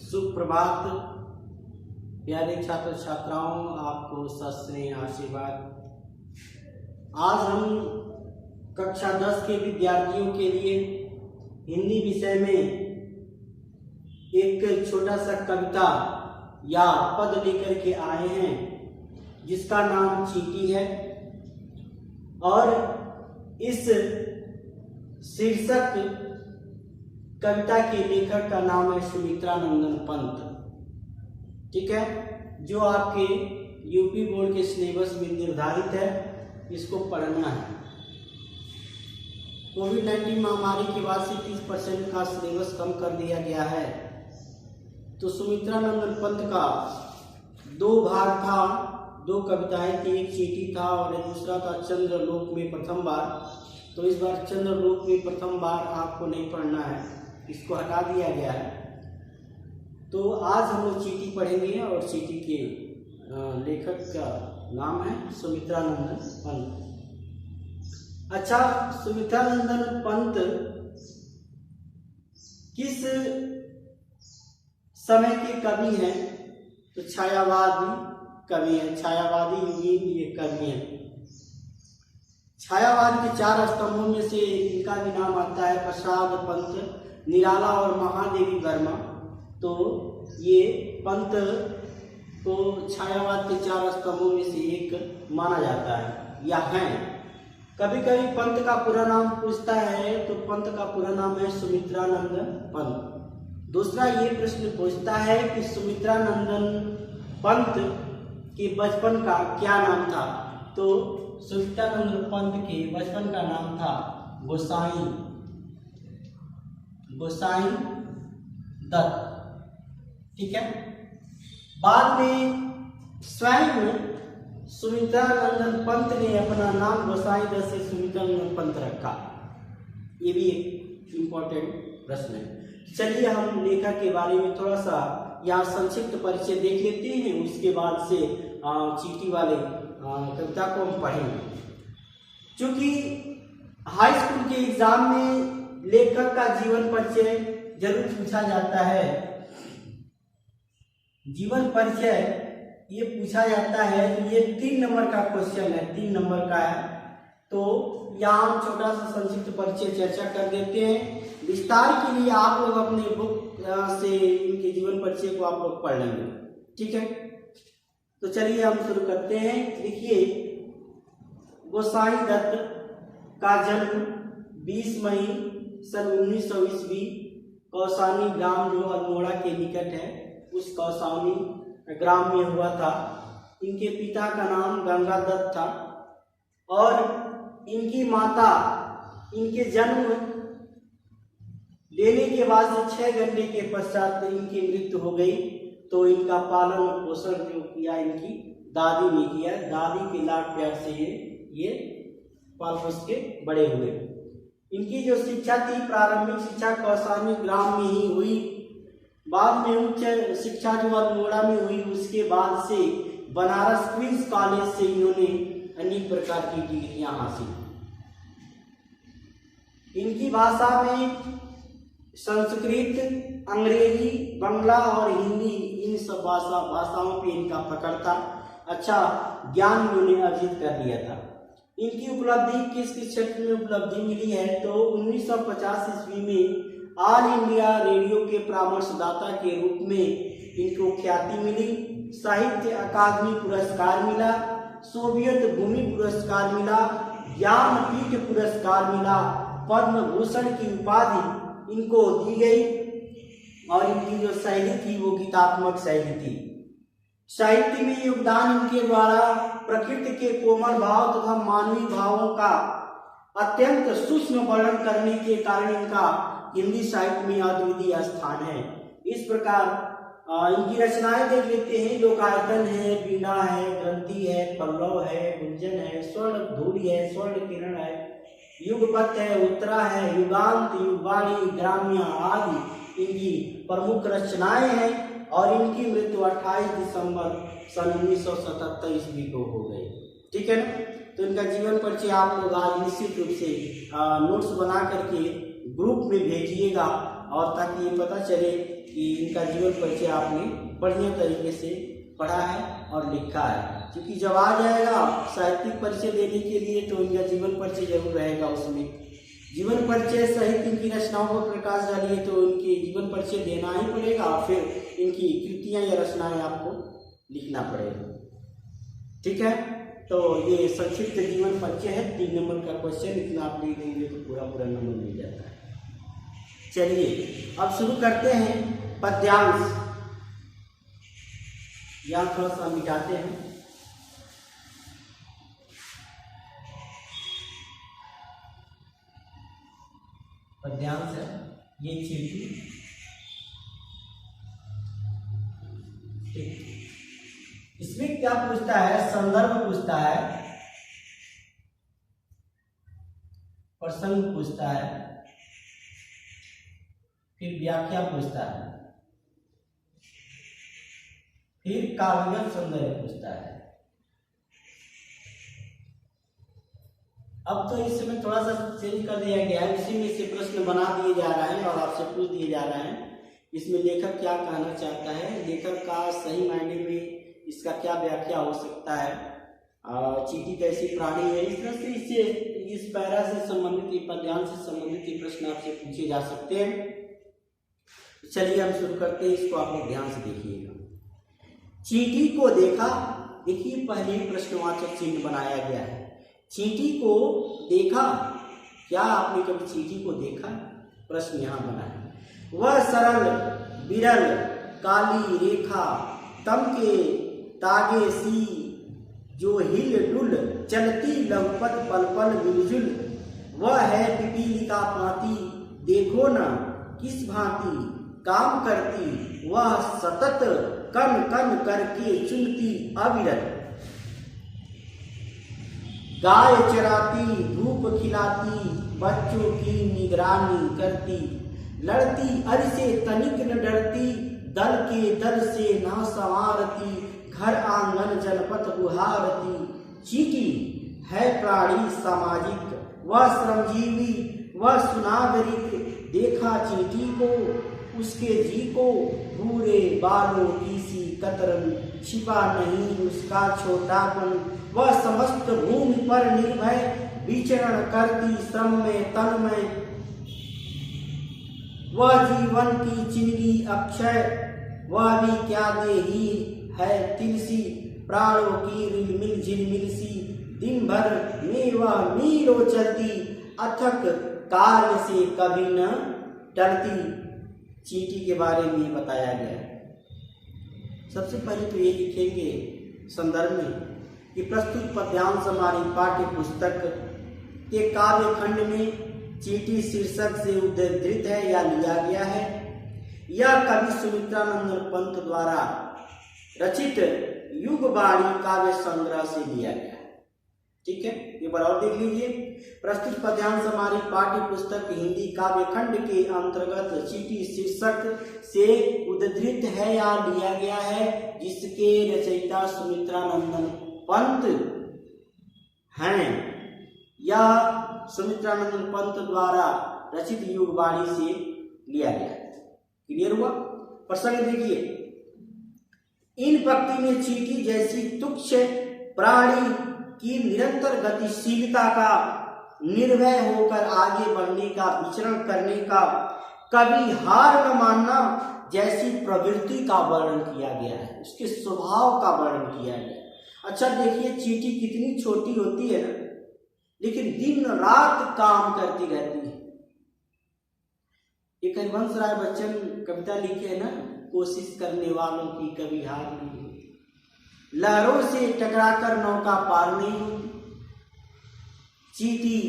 सुप्रभात प्यारे छात्र छात्राओं, आपको सस्नेह आशीर्वाद। आज हम कक्षा 10 के विद्यार्थियों के लिए हिंदी विषय में एक छोटा सा कविता या पद लेकर के आए हैं जिसका नाम चींटी है। और इस शीर्षक कविता के लेखक का नाम है सुमित्रा नंदन पंत। ठीक है, जो आपके यूपी बोर्ड के सिलेबस में निर्धारित है, इसको पढ़ना है। कोविड-19 महामारी के बाद से 30% का सिलेबस कम कर दिया गया है। तो सुमित्रा नंदन पंत का 2 भाग था, 2 कविताएं थी। एक चींटी था और दूसरा था चंद्रलोक में प्रथम बार। तो इस बार चंद्रलोक में प्रथम बार आपको नहीं पढ़ना है, इसको हटा दिया गया है। तो आज हम लोग चींटी पढ़ेंगे और चींटी के लेखक का नाम है सुमित्रा नंदन पंत। अच्छा, सुमित्रा नंदन पंत किस समय के कवि हैं? तो छायावादी कवि हैं, छायावादी युगीन ये कवि हैं। छायावाद के 4 स्तंभों में से इनका भी नाम आता है, प्रसाद पंत, निराला और महादेवी वर्मा। तो ये पंत को छायावाद के 4 स्तंभों में से एक माना जाता है या हैं। कभी कभी पंत का पूरा नाम पूछता है तो पंत का पूरा नाम है सुमित्रा नंदन पंत। दूसरा ये प्रश्न पूछता है कि सुमित्रा नंदन पंत के बचपन का क्या नाम था? तो सुमित्रा नंदन पंत के बचपन का नाम था गोसाई दत्त। ठीक है, बाद में स्वयं सुमित्रा नंदन पंत ने अपना नाम गोसाई दत्त से सुमित्रा नंदन पंत रखा। ये भी एक इम्पोर्टेंट प्रश्न है। चलिए हम लेखक के बारे में थोड़ा सा यहाँ संक्षिप्त परिचय देख लेते हैं, उसके बाद से चींटी वाले कविता को हम पढ़ेंगे। क्योंकि हाई स्कूल के एग्जाम में लेखक का जीवन परिचय जरूर पूछा जाता है। जीवन परिचय ये पूछा जाता है, तो ये 3 नंबर का क्वेश्चन है, 3 नंबर का है। तो यहाँ हम छोटा सा संक्षिप्त परिचय चर्चा कर देते हैं। विस्तार के लिए आप लोग अपने बुक से इनके जीवन परिचय को आप लोग पढ़ लेंगे। ठीक है, तो चलिए हम शुरू करते हैं। देखिए, गोसाई दत्त का जन्म 20 मई सन 1900 ईस्वी कौसानी ग्राम, जो अल्मोड़ा के निकट है, उस कौसानी ग्राम में हुआ था। इनके पिता का नाम गंगा दत्त था और इनकी माता इनके जन्म लेने के बाद से 6 घंटे के पश्चात इनकी मृत्यु हो गई। तो इनका पालन पोषण जो किया इनकी दादी ने किया। दादी के लाड प्यार से ये पाल पोस के बड़े हुए। इनकी जो शिक्षा थी, प्रारंभिक शिक्षा कौसानी ग्राम में ही हुई। बाद में उच्च शिक्षा जो अल्मोड़ा में हुई, उसके बाद से बनारस क्वींस कॉलेज से इन्होंने अनेक प्रकार की डिग्रियां हासिल। इनकी भाषा में संस्कृत, अंग्रेजी, बांग्ला और हिंदी, इन सब भाषाओं पे इनका पकड़ था। अच्छा ज्ञान इन्होंने अर्जित कर लिया था। इनकी उपलब्धि किस क्षेत्र में उपलब्धि मिली है? तो 1950 ईस्वी में ऑल इंडिया रेडियो के परामर्शदाता के रूप में इनको ख्याति मिली। साहित्य अकादमी पुरस्कार मिला, सोवियत भूमि पुरस्कार मिला, ज्ञानपीठ पुरस्कार मिला, पद्म भूषण की उपाधि इनको दी गई। और इनकी जो शैली थी वो गीतात्मक शैली थी। साहित्य में योगदान इनके द्वारा प्रकृति के कोमल भाव तथा मानवीय भावों का अत्यंत सूक्ष्म वर्णन करने के कारण इनका हिंदी साहित्य में अद्वितीय स्थान है। इस प्रकार इनकी रचनाएं देख लेते हैं। लोकायतन है, वीणा है, ग्रंथि है, पल्लव है, गुंजन है, स्वर्ण धूलि है, स्वर्ण किरण है, युगपथ है, उत्तरा है, युगांत, युगवाणी, ग्राम्य आदि इनकी प्रमुख रचनाएं हैं। और इनकी मृत्यु 28 दिसंबर सन 1977 ईस्वी को हो गई। ठीक है ना? तो इनका जीवन परिचय आप लोग आज निश्चित रूप से नोट्स बना करके ग्रुप में भेजिएगा, और ताकि ये पता चले कि इनका जीवन परिचय आपने बढ़िया तरीके से पढ़ा है और लिखा है, क्योंकि जब आ जाएगा साहित्यिक परिचय देने के लिए तो इनका जीवन परिचय जरूर रहेगा। उसमें जीवन परिचय सहित इनकी रचनाओं पर प्रकाश डालिए तो इनके जीवन परिचय देना ही पड़ेगा और फिर इनकी कृतियां या रचनाएं आपको लिखना पड़ेगा। ठीक है, तो ये संक्षिप्त जीवन परिचय है। 3 नंबर का क्वेश्चन, इतना आप लिख देंगे तो पूरा नंबर मिल जाता है। चलिए अब शुरू करते हैं पद्यांश। यहाँ थोड़ा सा मिटाते हैं। पद्यांश है ये चीटी। इसमें क्या पूछता है? संदर्भ पूछता है, प्रसंग पूछता है, फिर व्याख्या पूछता है, फिर काव्यगत सौंदर्य पूछता है। अब तो इस समय थोड़ा सा चेंज कर दिया गया है, इसी में से प्रश्न बना दिए जा रहे हैं और आपसे पूछ दिए जा रहे हैं इसमें लेखक क्या कहना चाहता है, लेखक का सही मायने में इसका क्या व्याख्या हो सकता है, चींटी कैसी प्राणी है। इस तरह से इससे इस पैरा से संबंधित, पद्यांश से संबंधित प्रश्न आपसे पूछे जा सकते हैं। चलिए हम शुरू करते हैं, इसको आप लोग ध्यान से देखिएगा। चींटी को देखा, देखिए पहले प्रश्नवाचक चिन्ह बनाया गया है। चींटी को देखा, क्या आपने कभी चींटी को देखा? प्रश्न यहाँ बना है। वह सरल बिरल काली रेखा तम के तागे सी जो हिल डुल चलती लघुपत पल पल मिलजुल। वह है पिपीलिका पाती देखो न किस भांति काम करती। वह सतत कन कन करके चुनती अविरत। गाय चराती धूप खिलाती बच्चों की निगरानी करती। लड़ती अरि से तनिक न डरती दल के दल से ना संवारती। घर आंगन जनपथ बुहारती। चींटी है प्राणी सामाजिक वह श्रमजीवी वह सुनागरिक। देखा चींटी को उसके जी को भूरे बालों की सी कतरन। छिपा नहीं उसका छोटापन वह समस्त भूमि पर निर्भय विचरण करती श्रम में तन में। वह जीवन की चिंगी अक्षय वह भी क्या देही है तिलसी। प्राणों की रिलमिल झिलमिल सी दिन भर में वह मीलों चलती। अथक कार्य से कभी न डरती। चींटी के बारे में बताया गया है। सबसे पहले तो ये लिखेंगे संदर्भ में कि प्रस्तुत पद्यांश हमारी पाठ्य पुस्तक के काव्य खंड में चींटी शीर्षक से उद्धृत है या लिया गया है। यह कवि सुमित्रानंद पंत द्वारा रचित युगवाणी काव्य संग्रह से लिया गया है। ठीक है, एक बार और देख लीजिए। प्रस्तुत पद्यांश हमारी पाठ्य पुस्तक हिंदी काव्य खंड के अंतर्गत चींटी शीर्षक से उद्धृत है या लिया गया है, जिसके रचयिता सुमित्रानंदन पंत हैं। यह सुमित्रानंदन पंत द्वारा रचित युगवाणी से लिया गया है। क्लियर हुआ? प्रसंग देखिए। इन पंक्ति में चींटी जैसी तुच्छ प्राणी की निरंतर गतिशीलता का, निर्भय होकर आगे बढ़ने का, विचरण करने का, कभी हार न मानना जैसी प्रवृत्ति का वर्णन किया गया है। उसके स्वभाव का वर्णन किया गया है। अच्छा देखिए, चींटी कितनी छोटी होती है ना, लेकिन दिन रात काम करती रहती है। एक हरिवंश राय बच्चन कविता लिखे है ना, कोशिश करने वालों की कभी हार नहीं होती। लहरों से टकराकर नौका पार नहीं होती। चींटी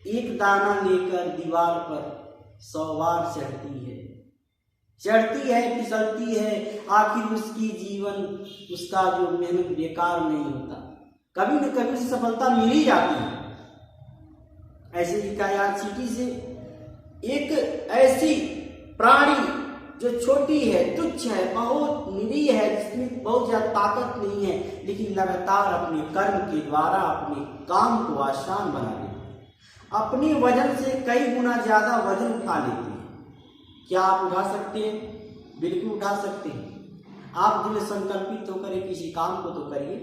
एक दाना लेकर दीवार पर 100 बार चढ़ती है, फिसलती है, आखिर उसकी जीवन, उसका जो मेहनत बेकार नहीं होता, कभी न कभी सफलता मिल ही जाती है। ऐसे लिखा यार, चींटी से एक ऐसी प्राणी जो छोटी है, तुच्छ है, बहुत निरीह है, जिसमें बहुत ज्यादा ताकत नहीं है, लेकिन लगातार अपने कर्म के द्वारा अपने काम को आसान बना देती है। अपने वजन से कई गुना ज्यादा वजन उठा लेती है। क्या आप उठा सकते हैं? बिल्कुल उठा सकते हैं। आप दिल संकल्पित होकर किसी काम को तो करिए।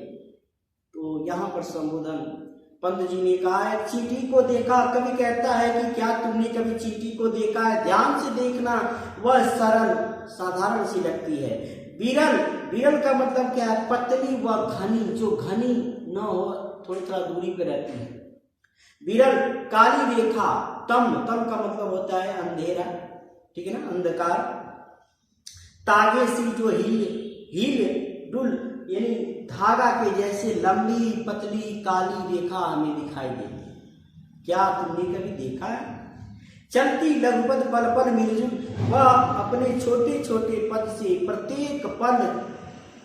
तो यहाँ पर संबोधन पंत जी ने कहा है, चींटी को देखा, कवि कहता है कि क्या तुमने कभी चींटी को देखा है? ध्यान से देखना, वह सरल साधारण सी लगती है। विरल, विरल का मतलब क्या है? पतली व घनी, जो घनी न हो, थोड़ी थोड़ा दूरी पे रहती है। विरल, काली रेखा, तम, तम का मतलब होता है अंधेरा, ठीक है ना, अंधकार। तागे सी, जो हील डुल यानी धागा के जैसे लंबी पतली काली रेखा हमें दिखाई देती। क्या तुमने कभी देखा है? चलती लघुपद पल पल मिलजुल, वह अपने छोटे छोटे पद से प्रत्येक पल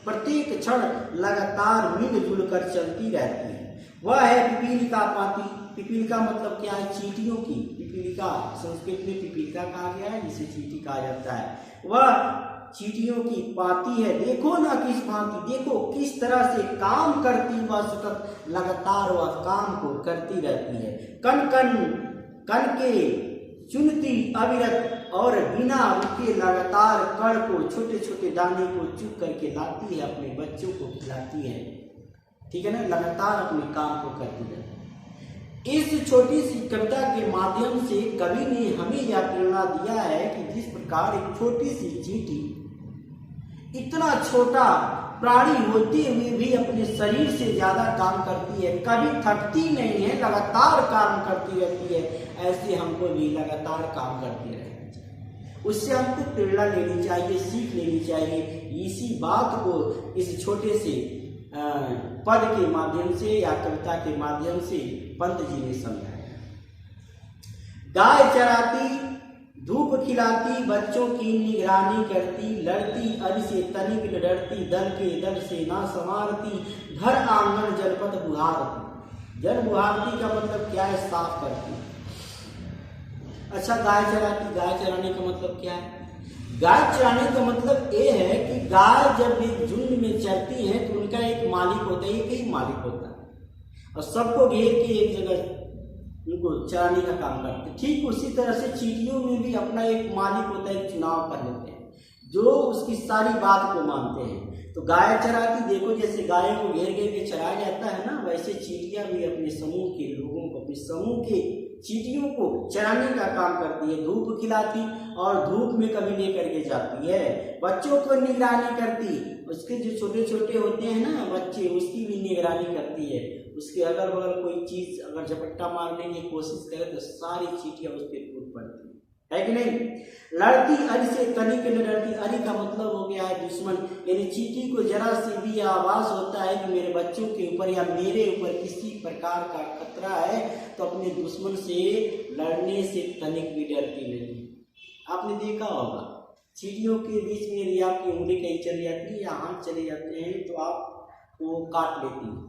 प्रत्येक क्षण लगातार मिलजुल कर चलती रहती है। वह है पिपीलिका पाती। पिपीलिका मतलब क्या है? चींटियों की। पिपीलिका संस्कृत में पिपीलिका कहा गया है, जिसे चींटी कहा जाता है। वह चींटियों की पाती है। देखो ना किस भांति, देखो किस तरह से काम करती, वह सतत लगातार वह काम को करती रहती है। कण कण कण के चुनती अविरत और बिना रुके लगातार कण को, छोटे छोटे दाने को चुग करके लाती है, अपने बच्चों को खिलाती है, ठीक है ना, लगातार अपने काम को करती रहती है। इस छोटी सी कविता के माध्यम से कवि ने हमें यह प्रेरणा दिया है कि जिस प्रकार एक छोटी सी चींटी इतना छोटा प्राणी होते हुए भी अपने शरीर से ज्यादा काम करती है, कभी थकती नहीं है, लगातार काम करती रहती है, ऐसे हमको भी लगातार काम करते रहना चाहिए। उससे हमको प्रेरणा लेनी चाहिए, सीख लेनी चाहिए। इसी बात को इस छोटे से पद के माध्यम से या कविता के माध्यम से पंत जी ने समझाया। गाय चराती, धूप खिलाती, बच्चों की निगरानी करती, लड़ती अरि से तनिक न डरती, दल के दल से ना संवारती, घर आंगन जनपद बुहारती। जन बुहारती का मतलब क्या है? साफ करती। अच्छा, गाय चराती, गाय चराने का मतलब क्या है? गाय चराने का मतलब ये है कि गाय जब एक झुंड में चलती है तो उनका एक मालिक होता है, एक ही मालिक होता है, और सबको घेर के एक जगह उनको चराने का काम करते हैं। ठीक उसी तरह से चींटियों में भी अपना एक मालिक होता है, एक चुनाव कर लेते हैं, जो उसकी सारी बात को मानते हैं। तो गाय चराती, देखो जैसे गायों को घेर घेर के चराया जाता है ना, वैसे चींटियां भी अपने समूह के लोगों को, अपने समूह के चींटियों को चराने का काम करती है। धूप खिलाती और धूप में कभी लेकर के जाती है। बच्चों को निगरानी करती, उसके जो छोटे छोटे होते हैं ना बच्चे, उसकी भी निगरानी करती है। उसके अगल बगल कोई चीज अगर झपट्टा मारने की कोशिश करे तो सारी चींटियां उस पर कूद पड़ती है कि नहीं? लड़ती अरि से तनिक न डरती। अरि का मतलब हो गया है दुश्मन, यानी चींटी को जरा सी भी आवाज होता है कि मेरे बच्चों के ऊपर या मेरे ऊपर किसी प्रकार का खतरा है, तो अपने दुश्मन से लड़ने से तनिक भी डरती नहीं। आपने देखा होगा चींटियों के बीच में यदि आपकी उंगली कहीं चली जाती है या हाथ चले जाते हैं तो आप वो काट लेती है,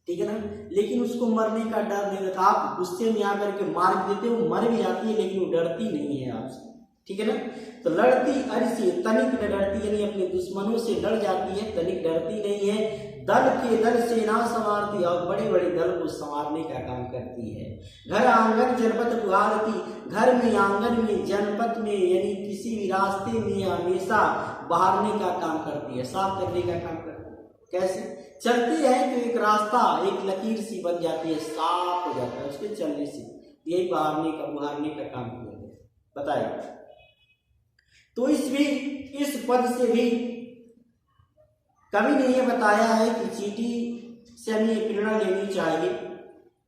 ठीक है ना, लेकिन उसको मरने का डर नहीं रहता। आप गुस्से में आकर के मार देते हो, मर भी जाती है लेकिन वो डरती नहीं है आपसे, ठीक है ना। तो लड़ती अरि से तनिक न डरती, यानी अपने दुश्मनों से लड़ जाती है, तनिक डरती नहीं है। दल के दल सेना संवारती, और बड़े बड़े दल को संवारने का काम करती है। घर आंगन जनपद बुहारती, घर में आंगन में जनपद में यानी किसी भी रास्ते में हमेशा बहारने का काम करती है, साफ करने का काम करती है। कैसे? चलते हैं तो एक रास्ता, एक लकीर सी बन जाती है, साफ हो जाता है उसके चलने से। यही बुहारने का काम किया गया। बताइए, तो इस पद से भी कवि ने यह बताया है कि चींटी से हमें प्रेरणा लेनी चाहिए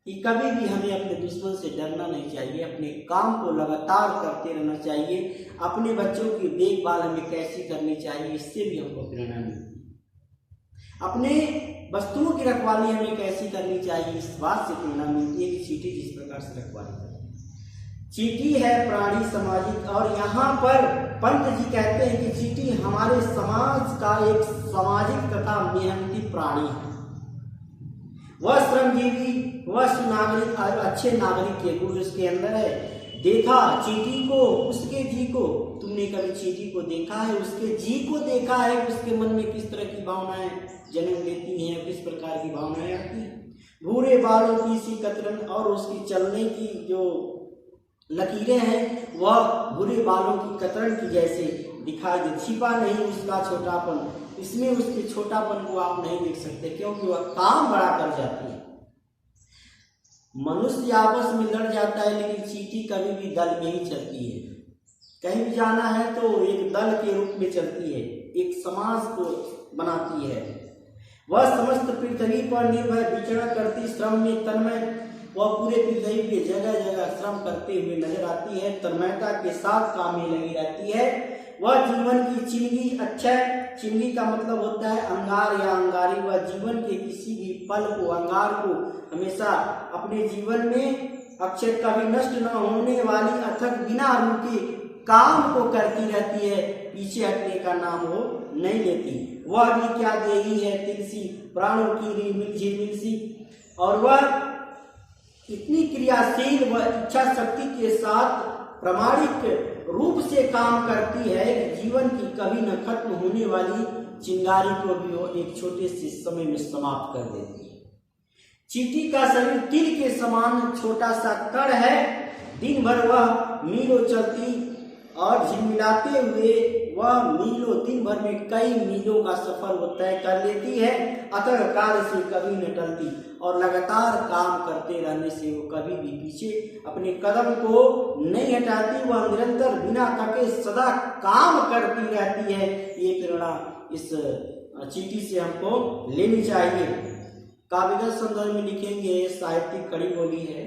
कि कभी भी हमें अपने दुश्मन से डरना नहीं चाहिए, अपने काम को लगातार करते रहना चाहिए। अपने बच्चों की देखभाल हमें कैसी करनी चाहिए, इससे भी हमको प्रेरणा मिलती है। अपने वस्तुओं की रखवाली हमें कैसी करनी चाहिए, इस बात से प्रेरणा मिलती है कि चींटी जिस प्रकार से रखवाली करती है। चींटी है प्राणी सामाजिक, और यहाँ पर पंत जी कहते हैं कि चींटी हमारे समाज का एक सामाजिक तथा मेहनती प्राणी है। वह श्रमजीवी, वह सुनागरिक और अच्छे नागरिक के गुण उसके अंदर है। देखा चींटी को, उसके जी को, तुमने कभी चींटी को देखा है? उसके जी को देखा है? उसके मन में किस तरह की भावनाएं जन्म लेती हैं, किस प्रकार की भावनाएं आती हैं? भूरे बालों की सी कतरन, और उसकी चलने की जो लकीरें हैं वह भूरे बालों की कतरन की जैसे दिखाई दे, छिपा नहीं उसका छोटापन, इसमें उसके छोटापन को आप नहीं देख सकते, क्योंकि वह काम बड़ा कर जाती है। मनुष्य आपस में लड़ जाता है, लेकिन चींटी कभी भी दल में ही चलती है। कहीं भी जाना है तो एक दल के रूप में चलती है, एक समाज को बनाती है। वह समस्त पृथ्वी पर निर्भय विचरण करती, श्रम में तन्मय, वह पूरे पृथ्वी पे जगह जगह श्रम करते हुए नजर आती है, तन्मयता के साथ काम में लगी रहती है। वह जीवन की चिंगी अक्षय, चिंगी का मतलब होता है अंगार या अंगारी, वह जीवन के किसी भी पल को, अंगार को हमेशा अपने जीवन में अक्षय, कभी नष्ट न होने वाली अथक बिना रुके काम को करती रहती है, पीछे हटने का नाम वो नहीं लेती। वह भी क्या देही है तिलसी, प्राणों की मिलझी मिलसी, और वह इतनी क्रियाशील व इच्छा शक्ति के साथ प्रामाणिक रूप से काम करती है कि जीवन की कभी न खत्म होने वाली चिंगारी को भी वो एक छोटे से समय में समाप्त कर देती है। चींटी का शरीर तिल के समान छोटा सा कण है, दिन भर वह मीलों चलती और झिलमिलाते हुए वह मीलों, दिन भर में कई मीलों का सफर वो तय कर लेती है, अतः कार्य से कभी न टलती और लगातार काम करते रहने से वो कभी भी पीछे अपने कदम को नहीं हटाती, वह निरंतर बिना थके सदा काम करती रहती है। ये प्रेरणा इस चींटी से हमको लेनी चाहिए। काव्यगत संदर्भ में लिखेंगे, साहित्यिक कड़ी बोली है,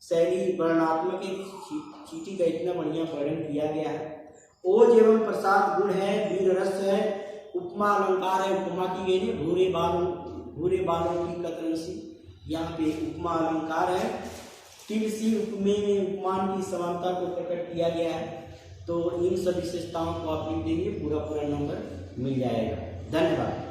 शैली वर्णनात्मक है, चींटी का इतना बढ़िया वर्णन किया गया है। ओज एवं प्रसाद गुण है, वीर रस है, उपमा अलंकार है, उपमा की गई है भूरे बालों की कतरन सी, यहाँ पे उपमा अलंकार है। तिलसी उपमे में उपमान की समानता को प्रकट किया गया है। तो इन सब विशेषताओं को आप लिख देंगे, पूरा नंबर मिल जाएगा। धन्यवाद।